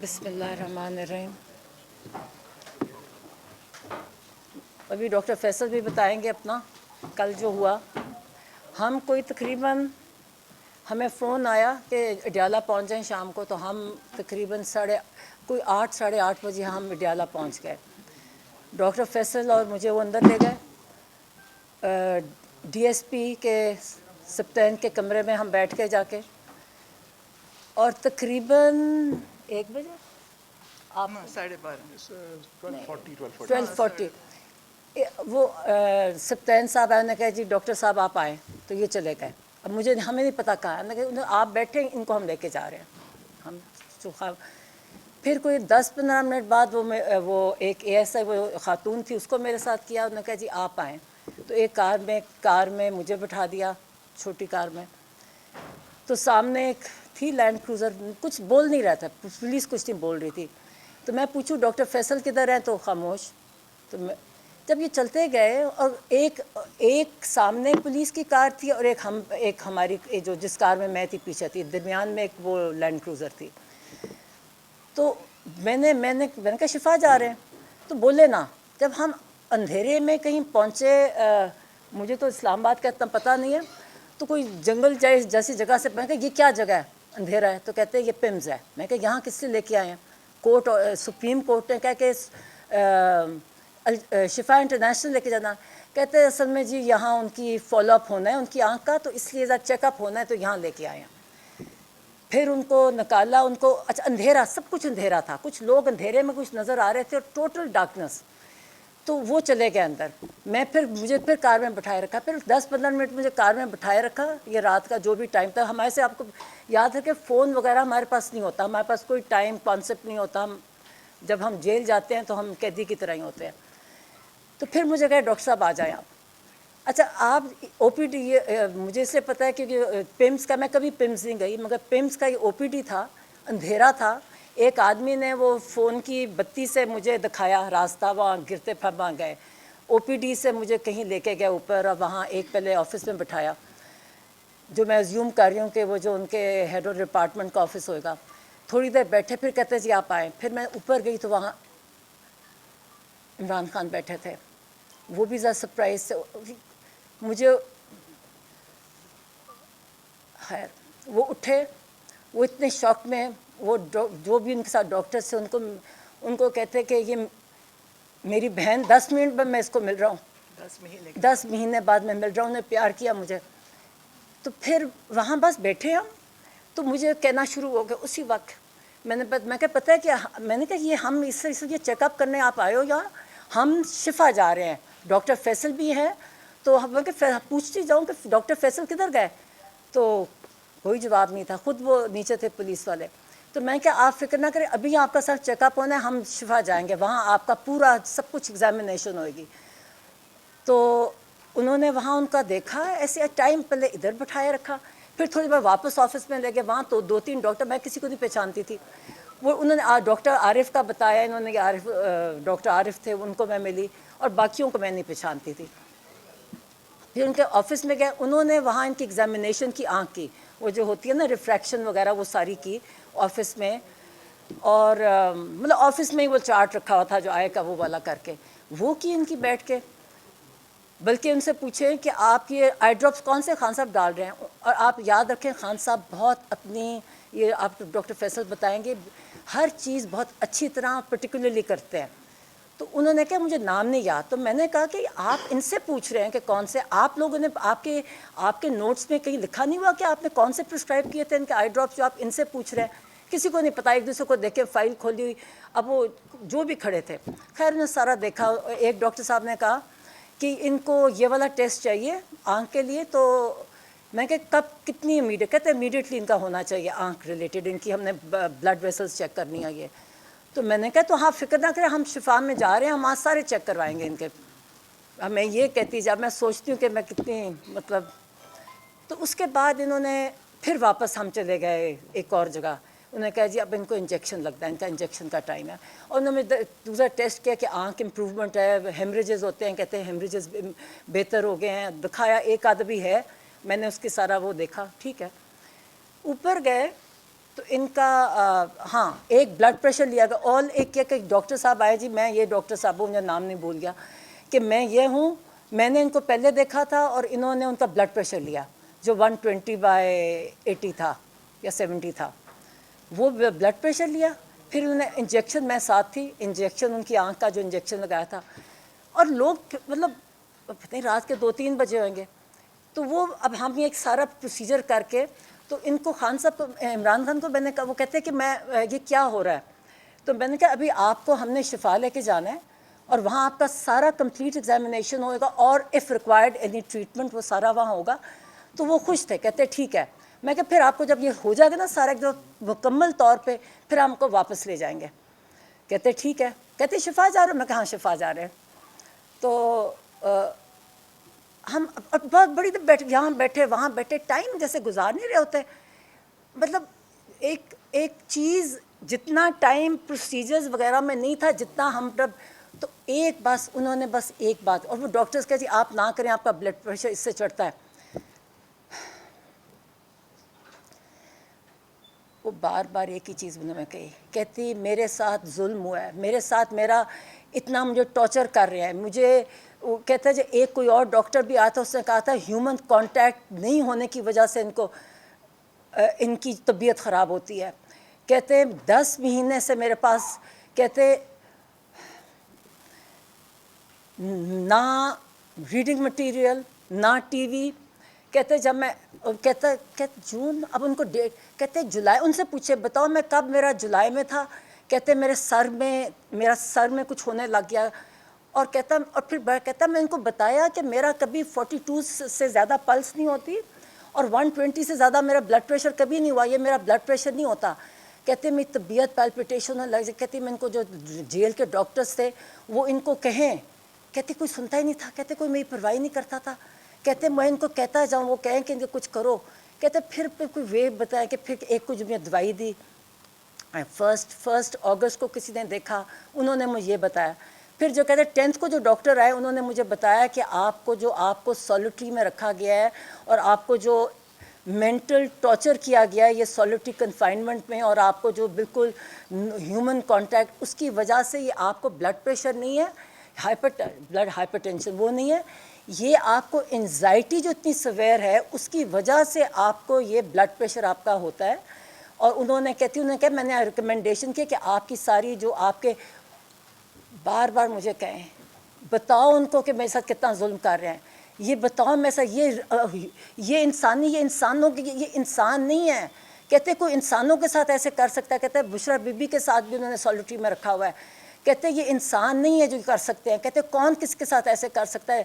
बिस्मिल्लाहिर्रहमानिर्रहीम। अभी डॉक्टर फैसल भी बताएंगे अपना कल जो हुआ। हम कोई तकरीबन हमें फ़ोन आया कि अडियाला पहुंच जाएं शाम को, तो हम तकरीबन कोई 8 साढ़े 8 बजे हम अडियाला पहुंच गए। डॉक्टर फैसल और मुझे वो अंदर ले गए डीएसपी के सप्तान के कमरे में। हम बैठ के जाके और तकरीबन 1 बजे आप 12:40 वो सप्तान साहब आए, ने कहा जी डॉक्टर साहब आप आए, तो ये चले गए। अब हमें नहीं पता कहाँ है, आप बैठे, इनको हम लेके जा रहे हैं। हम फिर कोई 10-15 मिनट बाद वो एक एएसआई वो ख़ातून थी, उसको मेरे साथ किया। उन्होंने कहा जी आप आएँ, तो एक कार में मुझे बिठा दिया, छोटी कार में। तो सामने एक थी लैंड क्रूज़र, कुछ बोल नहीं रहा था, पुलिस कुछ नहीं बोल रही थी। तो मैं पूछूं डॉक्टर फैसल किधर हैं, तो खामोश। तो जब ये चलते गए और एक सामने पुलिस की कार थी और एक हमारी जो जिस कार में मैं थी पीछे थी, दरमियान में एक वो लैंड क्रूज़र थी। तो मैंने कहा शिफा जा रहे हैं, तो बोले ना। जब हम अंधेरे में कहीं पहुँचे, मुझे तो इस्लामाबाद का इतना पता नहीं है, तो कोई जंगल जैसी जगह से, मैं कहा ये क्या जगह है, अंधेरा है। तो कहते हैं ये पिम्स है। मैं कहा यहाँ किससे लेके आए हैं? कोर्ट, सुप्रीम कोर्ट ने कहा कि शिफा इंटरनेशनल लेके जाना। कहते हैं असल में जी यहाँ उनकी फॉलोअप होना है उनकी आँख का, तो इसलिए ज़रा चेकअप होना है, तो यहाँ लेके आए हैं। फिर उनको निकाला, उनको अच्छा अंधेरा, सब कुछ अंधेरा था, कुछ लोग अंधेरे में कुछ नज़र आ रहे थे और टोटल डार्कनेस। तो वो चले गए अंदर। मुझे फिर कार में बिठाए रखा, फिर 10-15 मिनट मुझे कार में बिठाए रखा। ये रात का जो भी टाइम था, हमारे से आपको याद है कि फ़ोन वगैरह हमारे पास नहीं होता, हमारे पास कोई टाइम कॉन्सेप्ट नहीं होता। जब हम जेल जाते हैं तो हम कैदी की तरह ही होते हैं। तो फिर मुझे कहे डॉक्टर साहब आ जाएँ आप। अच्छा आप ओपीडी, ये मुझे इसलिए पता है क्योंकि पिम्स का, मैं कभी पिम्स नहीं गई, मगर पिम्स का ये ओपीडी था, अंधेरा था। एक आदमी ने वो फ़ोन की बत्ती से मुझे दिखाया रास्ता, वहाँ गिरते फिर वहाँ गए। ओपीडी से मुझे कहीं लेके गए ऊपर, और वहाँ एक पहले ऑफिस में बिठाया, जो मैं अज्यूम कर रही हूँ कि वो जो उनके हेड ऑफ डिपार्टमेंट का ऑफिस होगा। थोड़ी देर बैठे, फिर कहते जी आप आएँ। फिर मैं ऊपर गई तो वहाँ इमरान खान बैठे थे। वो भी ज़रा सरप्राइज से मुझे, खैर वो उठे, वो इतने शॉक में, वो जो भी उनके साथ डॉक्टर से उनको कहते कि ये मेरी बहन, 10 मिनट में मैं इसको मिल रहा हूँ, 10 महीने बाद मैं मिल रहा हूँ, उन्हें प्यार किया मुझे। तो फिर वहाँ बस बैठे हम, तो मुझे कहना शुरू हो गया उसी वक्त। मैं क्या पता है कि मैंने कहा ये हम इसलिए चेकअप करने आप आए हो, या हम शिफा जा रहे हैं, डॉक्टर फैसल भी है। तो मैं पूछती जाऊँ कि डॉक्टर फैसल किधर गए, तो कोई जवाब नहीं था, ख़ुद वो नीचे थे पुलिस वाले। तो मैं क्या आप फिक्र ना करें, अभी आपका सर चेकअप होना है, हम शिफा जाएंगे, वहाँ आपका पूरा सब कुछ एग्जामिनेशन होगी। तो उन्होंने वहाँ उनका देखा, ऐसे टाइम पहले इधर बिठाए रखा, फिर थोड़ी बार वापस ऑफिस में ले गए। वहाँ तो 2-3 डॉक्टर, मैं किसी को नहीं पहचानती थी। वो उन्होंने डॉक्टर आरिफ का बताया, इन्होंने डॉक्टर आरिफ थे, उनको मैं मिली, और बाकियों को मैं नहीं पहचानती थी। फिर उनके ऑफिस में गए, उन्होंने वहाँ इनकी एग्जामिनेशन की, आँख की वो जो होती है ना रिफ्रैक्शन वगैरह, वो सारी की ऑफिस में। और मतलब ऑफिस में ही वो चार्ट रखा हुआ था जो आय का वो वाला करके, वो की इनकी बैठ के। बल्कि उनसे पूछे कि आप ये आई ड्रॉप्स कौन से खान साहब डाल रहे हैं। और आप याद रखें खान साहब बहुत अपनी, ये आप डॉक्टर फैसल बताएंगे, हर चीज़ बहुत अच्छी तरह पर्टिकुलरली करते हैं। तो उन्होंने कहा मुझे नाम नहीं याद। तो मैंने कहा कि आप इनसे पूछ रहे हैं कि कौन से, आप लोगों ने आपके नोट्स में कहीं लिखा नहीं हुआ कि आपने कौन से प्रिस्क्राइब किए थे इनके आई ड्रॉप्स, जो आप इनसे पूछ रहे हैं? किसी को नहीं पता, एक दूसरे को देखे, फाइल खोली हुई। अब वो जो भी खड़े थे, खैर उन्होंने सारा देखा। एक डॉक्टर साहब ने कहा कि इनको ये वाला टेस्ट चाहिए आँख के लिए। तो मैं कहा कब, कितनी इमीडिएट? कहते इमीडिएटली इनका होना चाहिए, आँख रिलेटेड इनकी, हमने ब्लड वेसल्स चेक करनी है ये। तो मैंने कहा तो हाँ फिक्र ना करें, हम शिफा में जा रहे हैं, हम आज सारे चेक करवाएंगे इनके। अब मैं ये कहती, जब मैं सोचती हूँ कि मैं कितनी मतलब। तो उसके बाद इन्होंने फिर वापस हम चले गए एक और जगह। उन्होंने कहा जी अब इनको इंजेक्शन लगता है, इनका इंजेक्शन का टाइम है। और उन्होंने दूसरा टेस्ट किया कि आँख इम्प्रूवमेंट है, हेमरेजेस होते हैं, कहते हैं हेमरेजेस बेहतर हो गए हैं, दिखाया एक आध भी है। मैंने उसकी सारा वो देखा, ठीक है। ऊपर गए تو ان کا ہاں ایک بلڈ پریشر لیا گیا، اور ایک ڈاکٹر صاحب آئے جی، میں یہ ڈاکٹر صاحب مجھے نام نہیں بھول گیا کہ میں یہ ہوں، میں نے ان کو پہلے دیکھا تھا اور انہوں نے ان کا بلڈ پریشر لیا جو 120/80 تھا یا 70 تھا، وہ بلڈ پریشر لیا، پھر انہوں نے انجیکشن، میں ساتھ تھی، انجیکشن ان کی آنکھ کا جو انجیکشن لگایا تھا، اور لوگ مطلب پتہ نہیں رات کے 2-3 بجے ہوئیں گے، تو وہ اب ہم ایک سارا پروسیجر کر کے، تو ان کو خان صاحب کو، عمران خان کو میں نے کہا، وہ کہتے ہیں کہ میں یہ کیا ہو رہا ہے، تو میں نے کہا ابھی آپ کو ہم نے شفا لے کے جانا ہے اور وہاں آپ کا سارا کمپلیٹ ایگزامینیشن ہوگا، اور اف ریکوائرڈ اینی ٹریٹمنٹ وہ سارا وہاں ہوگا۔ تو وہ خوش تھے، کہتے ٹھیک ہے۔ میں کہ پھر آپ کو جب یہ ہو جائے گا نا سارا ایک دم مکمل طور پہ، پھر ہم کو واپس لے جائیں گے۔ کہتے ٹھیک ہے، کہتے شفا جا رہے ہو؟ میں کہا ہاں شفا جا رہے ہیں۔ تو ہم بہت بڑی دیر یہاں بیٹھے وہاں بیٹھے، ٹائم جیسے گزار نہیں رہے ہوتے، مطلب ایک چیز جتنا ٹائم پروسیجرز وغیرہ میں نہیں تھا جتنا ہم جب، تو ایک بس انہوں نے بس ایک بات، اور وہ ڈاکٹرز کہتے ہیں آپ نہ کریں، آپ کا بلڈ پریشر اس سے چڑھتا ہے۔ وہ بار بار ایک ہی چیز انہوں نے کہی، کہتی میرے ساتھ ظلم ہوا ہے، میرے ساتھ میرا اتنا مجھے ٹارچر کر رہے ہیں مجھے۔ وہ کہتا ہے جو ایک کوئی اور ڈاکٹر بھی آیا تھا، اس نے کہا تھا ہیومن کانٹیکٹ نہیں ہونے کی وجہ سے ان کی طبیعت خراب ہوتی ہے۔ کہتے ہیں 10 مہینے سے میرے پاس، کہتے نہ ریڈنگ مٹیریل نہ ٹی وی۔ کہتے جب میں کہتے جون، اب ان کو ڈیٹ، کہتے جولائی، ان سے پوچھے بتاؤ میں کب، میرا جولائی میں تھا۔ کہتے میرا سر میں کچھ ہونے لگ گیا، اور کہتا، اور پھر کہتا میں ان کو بتایا کہ میرا کبھی 42 سے زیادہ پلس نہیں ہوتی، اور 120 سے زیادہ میرا بلڈ پریشر کبھی نہیں ہوا، یہ میرا بلڈ پریشر نہیں ہوتا۔ کہتے میری طبیعت پیلپیٹیشن ہونے لگ جائے۔ کہتے میں ان کو جو جیل کے ڈاکٹرز تھے وہ ان کو کہیں، کہتے کوئی سنتا ہی نہیں تھا، کہتے کوئی میری پرواہ نہیں کرتا تھا۔ کہتے میں ان کو کہتا جاؤں، وہ کہیں کہ کچھ کرو۔ کہتے پھر کوئی وے بتایا کہ پھر ایک کچھ میں دوائی دی۔ 1 اگست کو کسی نے دیکھا، انہوں نے مجھے یہ بتایا۔ پھر جو کہتے 10 کو جو ڈاکٹر آئے، انہوں نے مجھے بتایا کہ آپ کو سولیٹری میں رکھا گیا ہے، اور آپ کو جو مینٹل ٹارچر کیا گیا ہے یہ سولیٹری کنفائنمنٹ میں، اور آپ کو جو بالکل ہیومن کانٹیکٹ، اس کی وجہ سے یہ آپ کو بلڈ پریشر نہیں ہے، بلڈ ہائپر ٹینشن وہ نہیں ہے، یہ آپ کو انزائٹی جو اتنی سویر ہے اس کی وجہ سے آپ کو یہ بلڈ پریشر آپ کا ہوتا ہے۔ اور انہوں نے کہا میں نے ریکمنڈیشن کی کہ آپ کی ساری جو آپ کے، بار بار مجھے کہیں بتاؤ ان کو کہ میرے ساتھ کتنا ظلم کر رہے ہیں، یہ بتاؤ میرے ساتھ، یہ انسانوں کی، یہ انسان نہیں ہے۔ کہتے کوئی انسانوں کے ساتھ ایسے کر سکتا ہے؟ کہتے ہیں بشرا بی بی کے ساتھ بھی انہوں نے سولیٹری میں رکھا ہوا ہے۔ کہتے یہ انسان نہیں ہے جو کر سکتے ہیں۔ کہتے کون کس کے ساتھ ایسے کر سکتا ہے؟